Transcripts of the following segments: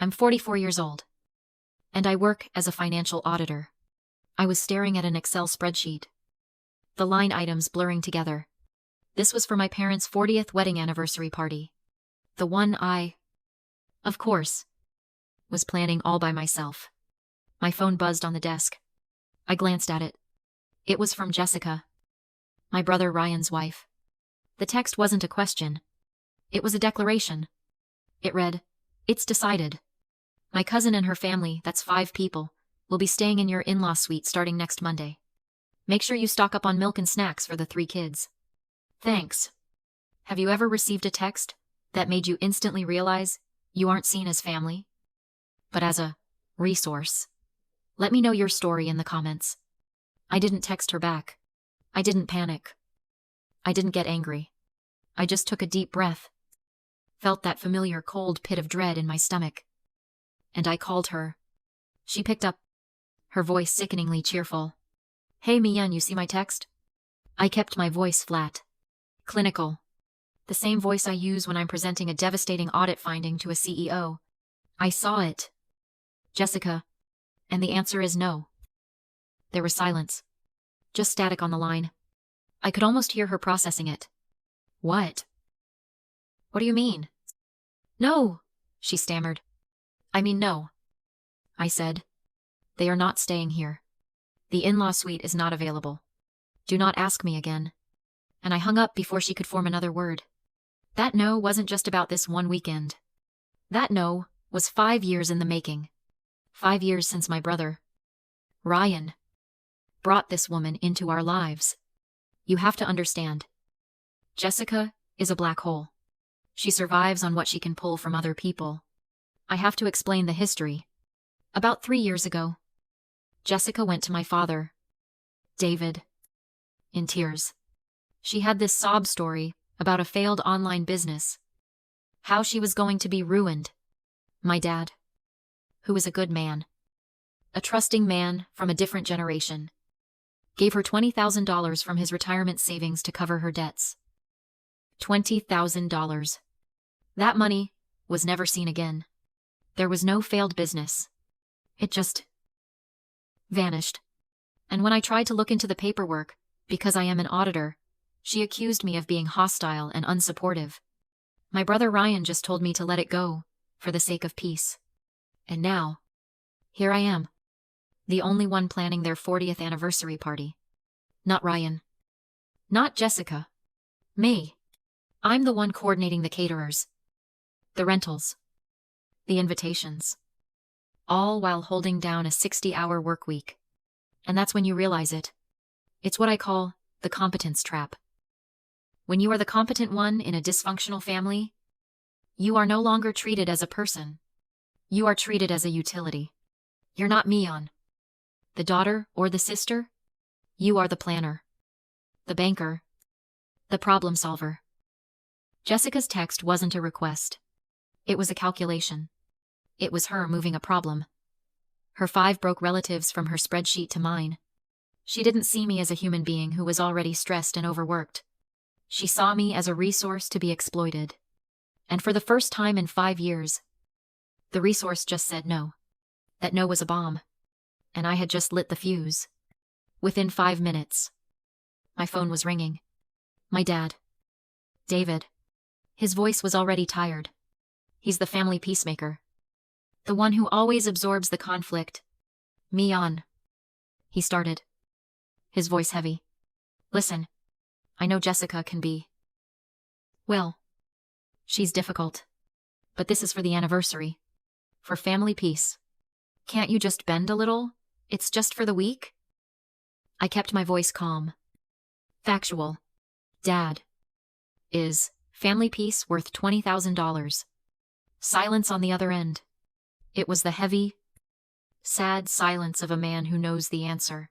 I'm 44 years old. And I work as a financial auditor. I was staring at an Excel spreadsheet. The line items blurring together. This was for my parents' 40th wedding anniversary party. The one I, of course, was planning all by myself. My phone buzzed on the desk. I glanced at it. It was from Jessica, my brother Ryan's wife. The text wasn't a question. It was a declaration. It read, "It's decided. My cousin and her family, that's 5 people, will be staying in your in-law suite starting next Monday. Make sure you stock up on milk and snacks for the 3 kids. Thanks." Have you ever received a text that made you instantly realize you aren't seen as family, but as a resource? Let me know your story in the comments. I didn't text her back. I didn't panic. I didn't get angry. I just took a deep breath, felt that familiar cold pit of dread in my stomach. And I called her. She picked up, her voice sickeningly cheerful. "Hey Mian, you see my text?" I kept my voice flat. Clinical. The same voice I use when I'm presenting a devastating audit finding to a CEO. "I saw it, Jessica. And the answer is no." There was silence. Just static on the line. I could almost hear her processing it. "What? What do you mean?" "No," she stammered. "I mean no," I said. "They are not staying here. The in-law suite is not available. Do not ask me again." And I hung up before she could form another word. That no wasn't just about this one weekend. That no was 5 years in the making. 5 years since my brother, Ryan, brought this woman into our lives. You have to understand. Jessica is a black hole. She survives on what she can pull from other people. I have to explain the history. About 3 years ago, Jessica went to my father, David, in tears. She had this sob story about a failed online business, how she was going to be ruined. My dad, who was a good man, a trusting man from a different generation, gave her $20,000 from his retirement savings to cover her debts. $20,000. That money was never seen again. There was no failed business. It just vanished. And when I tried to look into the paperwork, because I am an auditor, she accused me of being hostile and unsupportive. My brother Ryan just told me to let it go, for the sake of peace. And now, here I am, the only one planning their 40th anniversary party. Not Ryan. Not Jessica. Me. I'm the one coordinating the caterers, the rentals, the invitations, all while holding down a 60-hour work week. And that's when you realize it. It's what I call the competence trap. When you are the competent one in a dysfunctional family, you are no longer treated as a person. You are treated as a utility. You're not Mian, the daughter or the sister. You are the planner, the banker, the problem solver. Jessica's text wasn't a request. It was a calculation. It was her moving a problem. Her 5 broke relatives from her spreadsheet to mine. She didn't see me as a human being who was already stressed and overworked. She saw me as a resource to be exploited. And for the first time in 5 years, the resource just said no. That no was a bomb. And I had just lit the fuse. Within 5 minutes, my phone was ringing. My dad, David. His voice was already tired. He's the family peacemaker. The one who always absorbs the conflict. Mian, he started, his voice heavy. "Listen, I know Jessica can be, well, she's difficult. But this is for the anniversary. For family peace. Can't you just bend a little? It's just for the week?" I kept my voice calm. Factual. Dad. Is family peace worth $20,000? Silence on the other end. It was the heavy, sad silence of a man who knows the answer.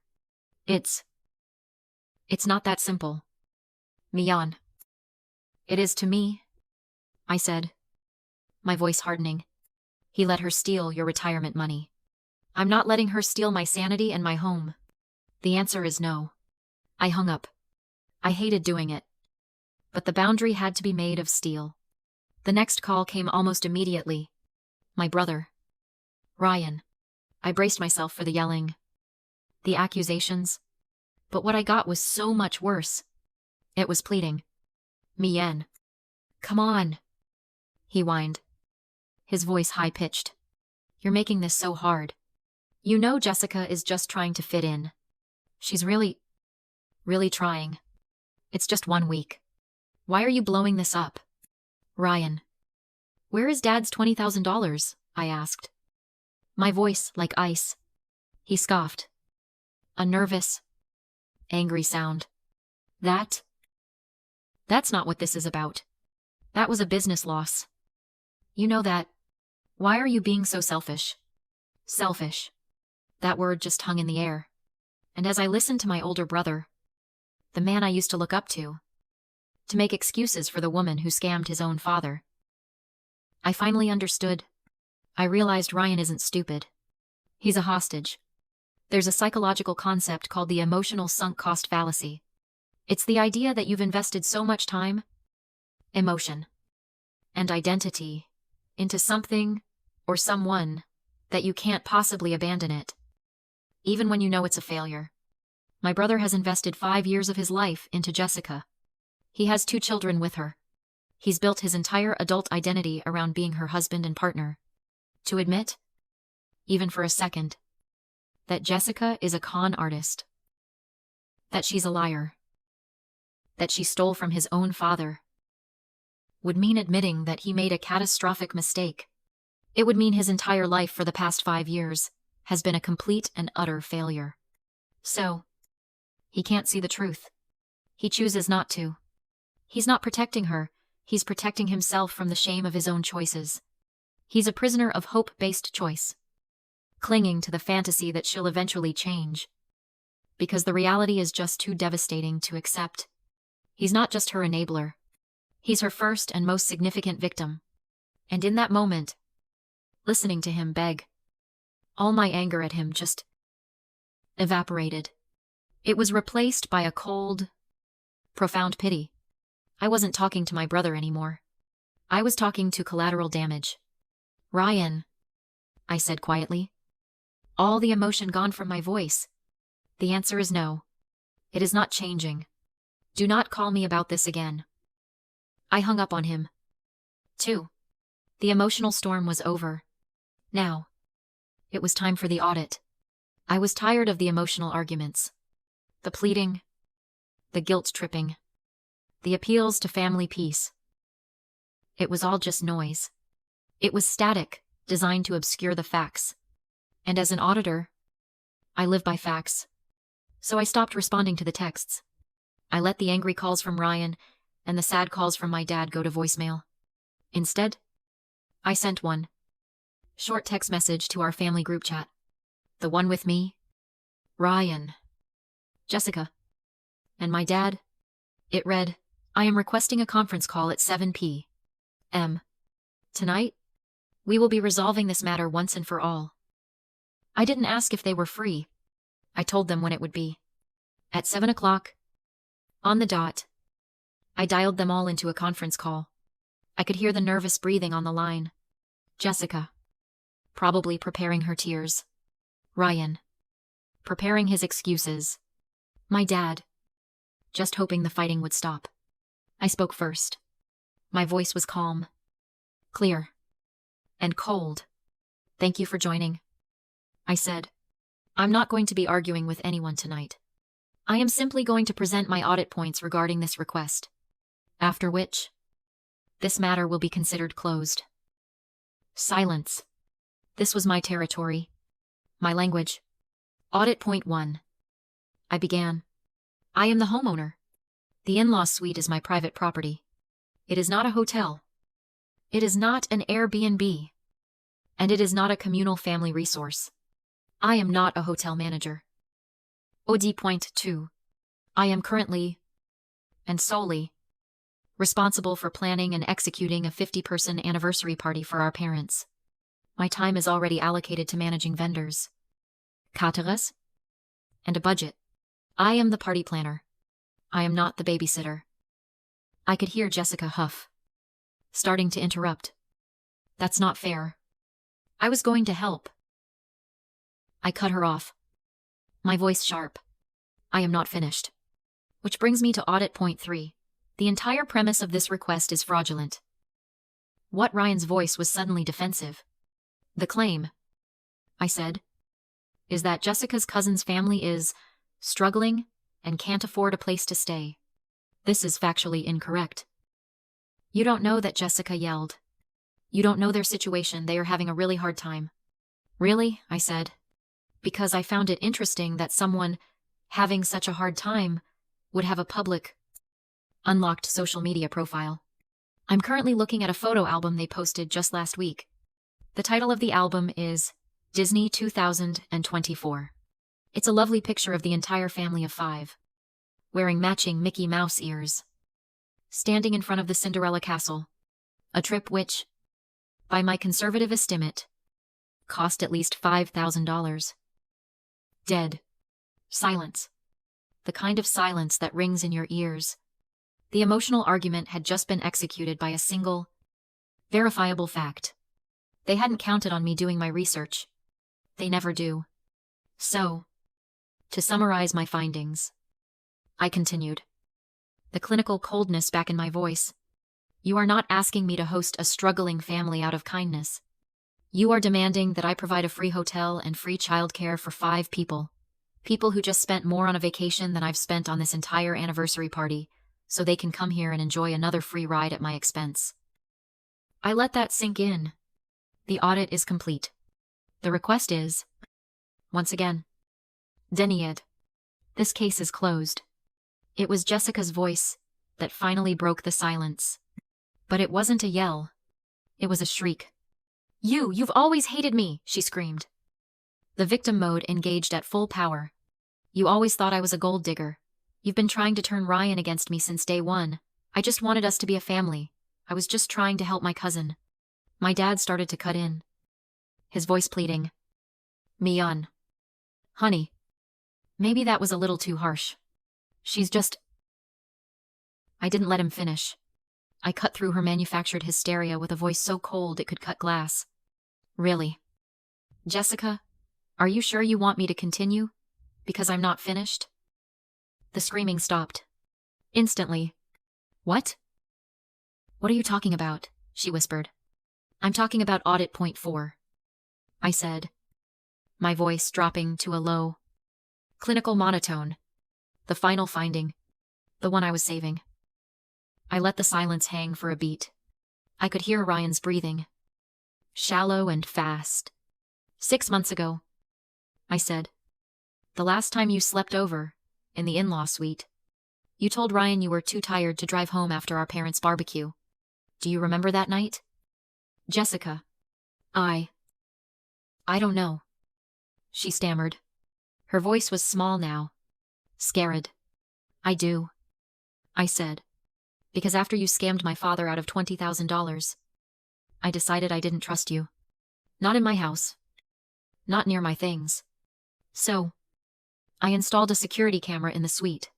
It's not that simple, Mian. "It is to me," I said, my voice hardening. "He let her steal your retirement money. I'm not letting her steal my sanity and my home. The answer is no." I hung up. I hated doing it. But the boundary had to be made of steel. The next call came almost immediately. My brother, Ryan. I braced myself for the yelling, the accusations. But what I got was so much worse. It was pleading. Mien. Come on, he whined, his voice high-pitched. You're making this so hard. You know Jessica is just trying to fit in. She's really trying. It's just 1 week. Why are you blowing this up? Ryan. Where is Dad's $20,000? I asked. My voice like ice. He scoffed. A nervous, angry sound. That's not what this is about. That was a business loss. You know that. Why are you being so selfish? Selfish. That word just hung in the air. And as I listened to my older brother, the man I used to look up to make excuses for the woman who scammed his own father, I finally understood. I realized Ryan isn't stupid. He's a hostage. There's a psychological concept called the emotional sunk cost fallacy. It's the idea that you've invested so much time, emotion, and identity into something or someone that you can't possibly abandon it, even when you know it's a failure. My brother has invested 5 years of his life into Jessica. He has 2 children with her. He's built his entire adult identity around being her husband and partner. To admit, even for a second, that Jessica is a con artist, that she's a liar, that she stole from his own father, would mean admitting that he made a catastrophic mistake. It would mean his entire life for the past 5 years has been a complete and utter failure. So, he can't see the truth. He chooses not to. He's not protecting her, he's protecting himself from the shame of his own choices. He's a prisoner of hope-based choice, clinging to the fantasy that she'll eventually change. Because the reality is just too devastating to accept. He's not just her enabler. He's her first and most significant victim. And in that moment, listening to him beg, all my anger at him just evaporated. It was replaced by a cold, profound pity. I wasn't talking to my brother anymore. I was talking to collateral damage. Ryan, I said quietly. All the emotion gone from my voice. The answer is no. It is not changing. Do not call me about this again. I hung up on him. 2. The emotional storm was over. Now, it was time for the audit. I was tired of the emotional arguments. The pleading. The guilt-tripping. The appeals to family peace. It was all just noise. It was static, designed to obscure the facts. And as an auditor, I live by facts. So I stopped responding to the texts. I let the angry calls from Ryan and the sad calls from my dad go to voicemail. Instead, I sent one short text message to our family group chat. The one with me, Ryan, Jessica, and my dad. It read, I am requesting a conference call at 7 p.m. Tonight, we will be resolving this matter once and for all. I didn't ask if they were free. I told them when it would be. At 7 o'clock, on the dot, I dialed them all into a conference call. I could hear the nervous breathing on the line. Jessica, probably preparing her tears. Ryan, preparing his excuses. My dad, just hoping the fighting would stop. I spoke first. My voice was calm, clear, and cold. Thank you for joining, I said. I'm not going to be arguing with anyone tonight. I am simply going to present my audit points regarding this request. After which, this matter will be considered closed. Silence. This was my territory, my language. Audit point 1. I began. I am the homeowner. The in-law suite is my private property. It is not a hotel. It is not an Airbnb. And it is not a communal family resource. I am not a hotel manager. OD point 2. I am currently, and solely, responsible for planning and executing a 50-person anniversary party for our parents. My time is already allocated to managing vendors, caterers, and a budget. I am the party planner. I am not the babysitter. I could hear Jessica huff, starting to interrupt. That's not fair. I was going to help. I cut her off, my voice sharp. I am not finished. Which brings me to audit point 3. The entire premise of this request is fraudulent. What? Ryan's voice was suddenly defensive. The claim, I said, is that Jessica's cousin's family is struggling and can't afford a place to stay. This is factually incorrect. You don't know that, Jessica yelled. You don't know their situation. They are having a really hard time. Really? I said, because I found it interesting that someone having such a hard time would have a public, unlocked social media profile. I'm currently looking at a photo album they posted just last week. The title of the album is Disney 2024. It's a lovely picture of the entire family of 5, wearing matching Mickey Mouse ears, standing in front of the Cinderella Castle, a trip which, by my conservative estimate, cost at least $5,000. Dead. Silence. The kind of silence that rings in your ears. The emotional argument had just been executed by a single, verifiable fact. They hadn't counted on me doing my research. They never do. So, to summarize my findings, I continued, the clinical coldness back in my voice. You are not asking me to host a struggling family out of kindness. You are demanding that I provide a free hotel and free childcare for 5 people. People who just spent more on a vacation than I've spent on this entire anniversary party, so they can come here and enjoy another free ride at my expense. I let that sink in. The audit is complete. The request is, once again, denied. This case is closed. It was Jessica's voice that finally broke the silence. But it wasn't a yell. It was a shriek. You've always hated me, she screamed. The victim mode engaged at full power. You always thought I was a gold digger. You've been trying to turn Ryan against me since day one. I just wanted us to be a family. I was just trying to help my cousin. My dad started to cut in, his voice pleading. Mian. Honey. Maybe that was a little too harsh. She's just... I didn't let him finish. I cut through her manufactured hysteria with a voice so cold it could cut glass. Really? Jessica, are you sure you want me to continue? Because I'm not finished? The screaming stopped. Instantly. What? What are you talking about? She whispered. I'm talking about audit point 4. I said, my voice dropping to a low, clinical monotone. The final finding. The one I was saving. I let the silence hang for a beat. I could hear Ryan's breathing. Shallow and fast. 6 months ago, I said. The last time you slept over, in the in-law suite. You told Ryan you were too tired to drive home after our parents' barbecue. Do you remember that night? Jessica. I don't know. She stammered. Her voice was small now. Scared. I do. I said. Because after you scammed my father out of $20,000, I decided I didn't trust you. Not in my house. Not near my things. So, I installed a security camera in the suite.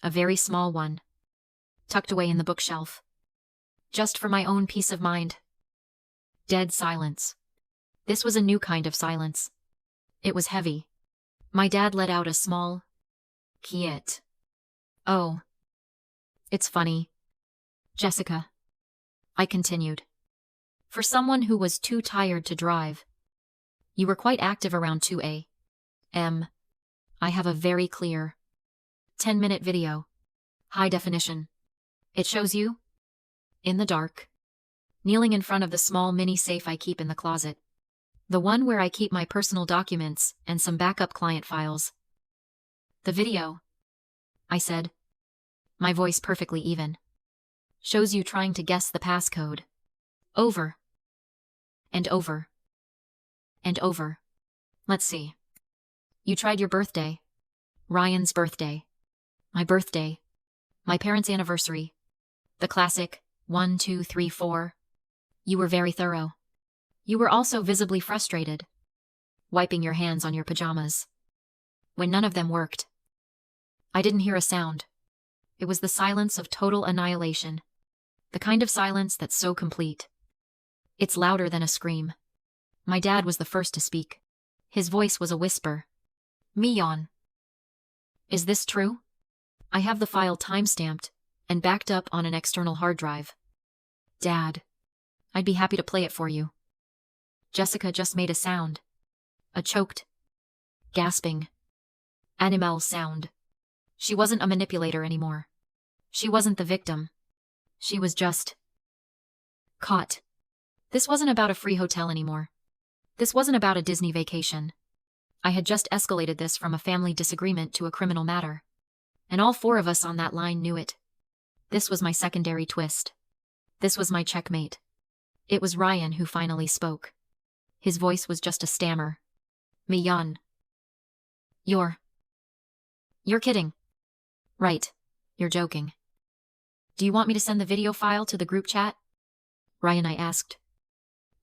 A very small one. Tucked away in the bookshelf. Just for my own peace of mind. Dead silence. This was a new kind of silence. It was heavy. My dad let out a small, "Kiet." Oh. It's funny. Jessica. I continued. For someone who was too tired to drive. You were quite active around 2 a.m. I have a very clear 10-minute video. High definition. It shows you, in the dark, kneeling in front of the small mini safe I keep in the closet. The one where I keep my personal documents and some backup client files. The video, I said, my voice perfectly even, shows you trying to guess the passcode. Over. And over. And over. Let's see. You tried your birthday. Ryan's birthday. My birthday. My parents' anniversary. The classic 1, 2, 3, 4. You were very thorough. You were also visibly frustrated, wiping your hands on your pajamas. When none of them worked. I didn't hear a sound. It was the silence of total annihilation. The kind of silence that's so complete. It's louder than a scream. My dad was the first to speak. His voice was a whisper. Mian. Is this true? I have the file timestamped and backed up on an external hard drive. Dad. I'd be happy to play it for you. Jessica just made a sound. A choked, gasping, animal sound. She wasn't a manipulator anymore. She wasn't the victim. She was just caught. This wasn't about a free hotel anymore. This wasn't about a Disney vacation. I had just escalated this from a family disagreement to a criminal matter. And all four of us on that line knew it. This was my secondary twist. This was my checkmate. It was Ryan who finally spoke. His voice was just a stammer. Mian. You're kidding. Right. You're joking. Do you want me to send the video file to the group chat? Ryan, I asked.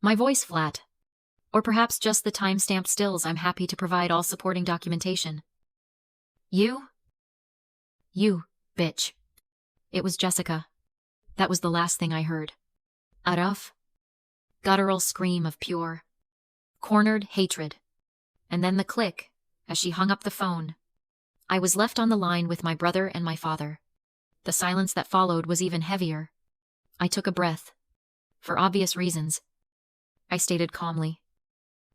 My voice flat. Or perhaps just the timestamp stills. I'm happy to provide all supporting documentation. You, bitch. It was Jessica. That was the last thing I heard. A rough, guttural scream of pure, cornered hatred. And then the click, as she hung up the phone. I was left on the line with my brother and my father. The silence that followed was even heavier. I took a breath. For obvious reasons. I stated calmly.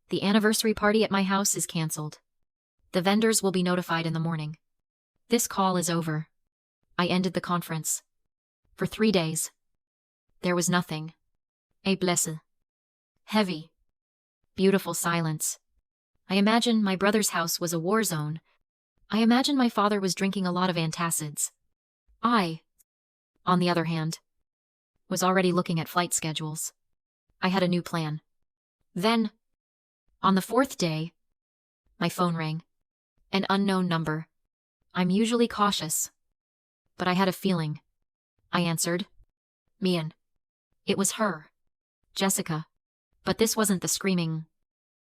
The anniversary party at my house is cancelled. The vendors will be notified in the morning. This call is over. I ended the conference. For 3 days. There was nothing. A blessed, heavy, beautiful silence. I imagined my brother's house was a war zone. I imagined my father was drinking a lot of antacids. I, on the other hand, was already looking at flight schedules. I had a new plan. Then, on the 4th day, my phone rang. An unknown number. I'm usually cautious. But I had a feeling. I answered. Mian. It was her. Jessica. But this wasn't the screaming,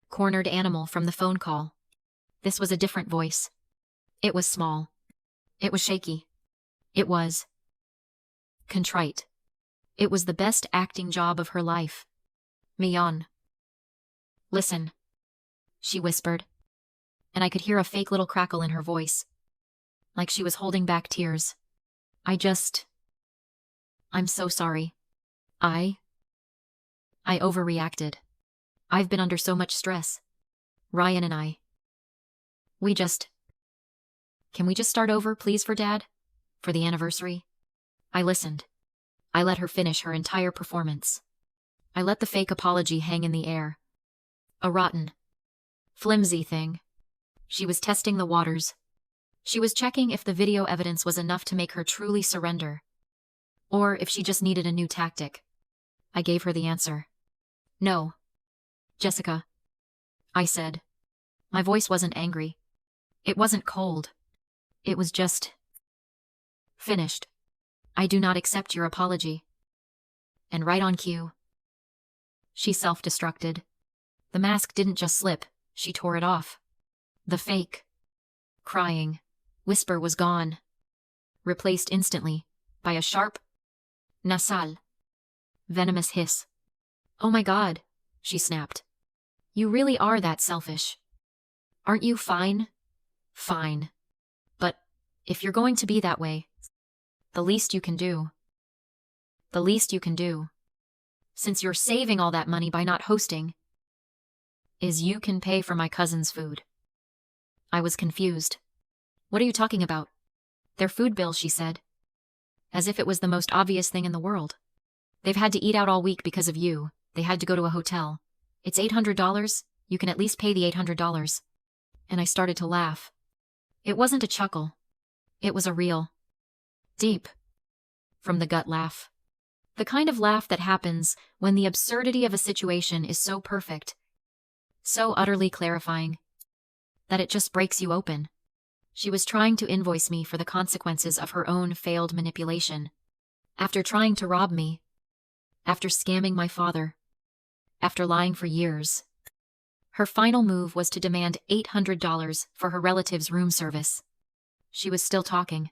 cornered animal from the phone call. This was a different voice. It was small. It was shaky. It was contrite. It was the best acting job of her life. Mian. Listen, she whispered, and I could hear a fake little crackle in her voice, like she was holding back tears. I'm so sorry. I overreacted. I've been under so much stress. Ryan and I. Can we just start over, please, for Dad? For the anniversary? I listened. I let her finish her entire performance. I let the fake apology hang in the air. A rotten, flimsy thing. She was testing the waters. She was checking if the video evidence was enough to make her truly surrender. Or if she just needed a new tactic. I gave her the answer. No. Jessica. I said. My voice wasn't angry. It wasn't cold. It was just finished. I do not accept your apology. And right on cue, she self-destructed. The mask didn't just slip, she tore it off. The fake, crying, whisper was gone, replaced instantly by a sharp, nasal, venomous hiss. Oh my God, she snapped. You really are that selfish. Aren't you fine? Fine. But if you're going to be that way, the least you can do, since you're saving all that money by not hosting, is you can pay for my cousin's food. I was confused. What are you talking about? Their food bill, she said. As if it was the most obvious thing in the world. They've had to eat out all week because of you. They had to go to a hotel. It's $800. You can at least pay the $800. And I started to laugh. It wasn't a chuckle. It was a real, deep, from the gut laugh. The kind of laugh that happens when the absurdity of a situation is so perfect, so utterly clarifying, that it just breaks you open. She was trying to invoice me for the consequences of her own failed manipulation. After trying to rob me, after scamming my father, after lying for years. Her final move was to demand $800 for her relative's room service. She was still talking.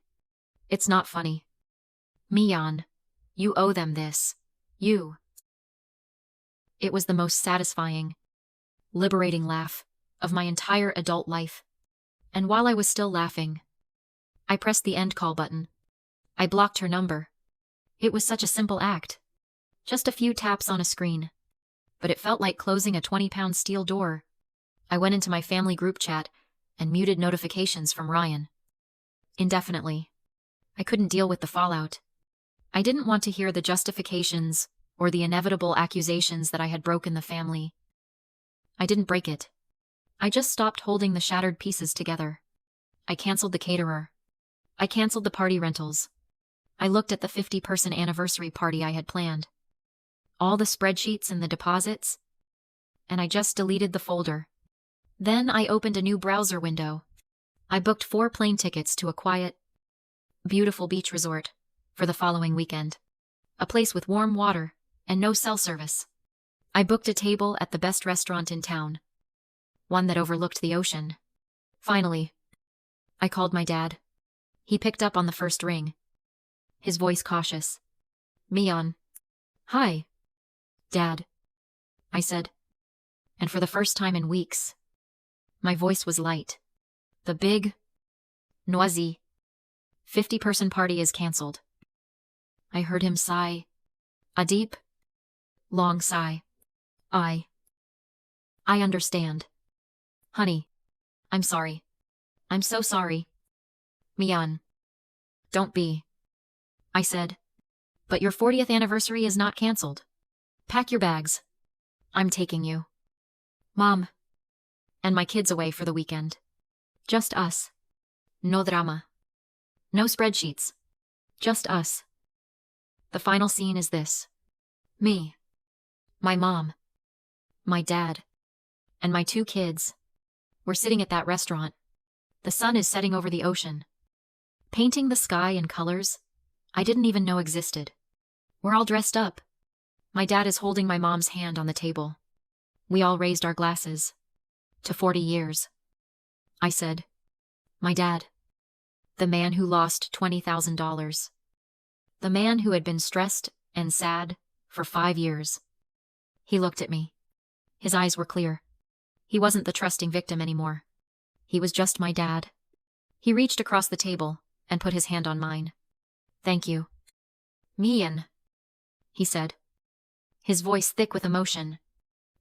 It's not funny. Mian, you owe them this. You. It was the most satisfying, liberating laugh of my entire adult life. And while I was still laughing, I pressed the end call button. I blocked her number. It was such a simple act. Just a few taps on a screen. But it felt like closing a 20-pound steel door. I went into my family group chat and muted notifications from Ryan. Indefinitely. I couldn't deal with the fallout. I didn't want to hear the justifications or the inevitable accusations that I had broken the family. I didn't break it. I just stopped holding the shattered pieces together. I canceled the caterer. I canceled the party rentals. I looked at the 50-person anniversary party I had planned. All the spreadsheets and the deposits. And I just deleted the folder. Then I opened a new browser window. I booked 4 plane tickets to a quiet, beautiful beach resort for the following weekend. A place with warm water and no cell service. I booked a table at the best restaurant in town. One that overlooked the ocean. Finally, I called my dad. He picked up on the first ring. His voice cautious. Mian. Hi. Dad. I said. And for the first time in weeks, my voice was light. The big, noisy, 50-person party is cancelled. I heard him sigh. A deep, long sigh. I understand. Honey. I'm sorry. I'm so sorry. Mian. Don't be. I said. But your 40th anniversary is not cancelled. Pack your bags. I'm taking you. Mom. And my kids away for the weekend. Just us. No drama. No spreadsheets. Just us. The final scene is this. Me. My mom. My dad. And my 2 kids. We're sitting at that restaurant. The sun is setting over the ocean. Painting the sky in colors I didn't even know existed. We're all dressed up. My dad is holding my mom's hand on the table. We all raised our glasses. To 40 years. I said. My dad. The man who lost $20,000. The man who had been stressed and sad for 5 years. He looked at me. His eyes were clear. He wasn't the trusting victim anymore. He was just my dad. He reached across the table and put his hand on mine. Thank you. Mian, he said. His voice thick with emotion.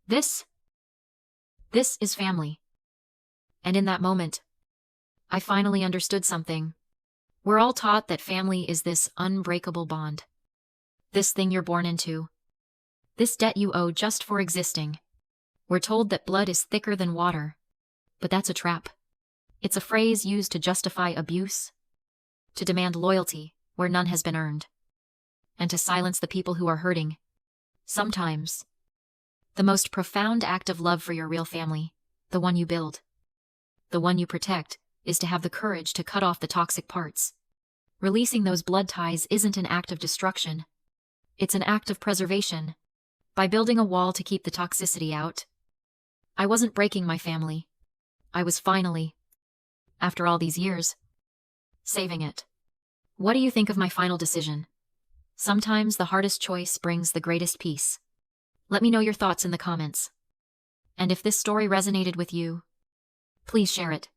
This is family. And in that moment, I finally understood something. We're all taught that family is this unbreakable bond. This thing you're born into. This debt you owe just for existing. We're told that blood is thicker than water. But that's a trap. It's a phrase used to justify abuse, to demand loyalty where none has been earned, and to silence the people who are hurting. Sometimes, the most profound act of love for your real family, the one you build, the one you protect, is to have the courage to cut off the toxic parts. Releasing those blood ties isn't an act of destruction. It's an act of preservation. By building a wall to keep the toxicity out, I wasn't breaking my family. I was finally, after all these years, saving it. What do you think of my final decision? Sometimes the hardest choice brings the greatest peace. Let me know your thoughts in the comments. And if this story resonated with you, please share it.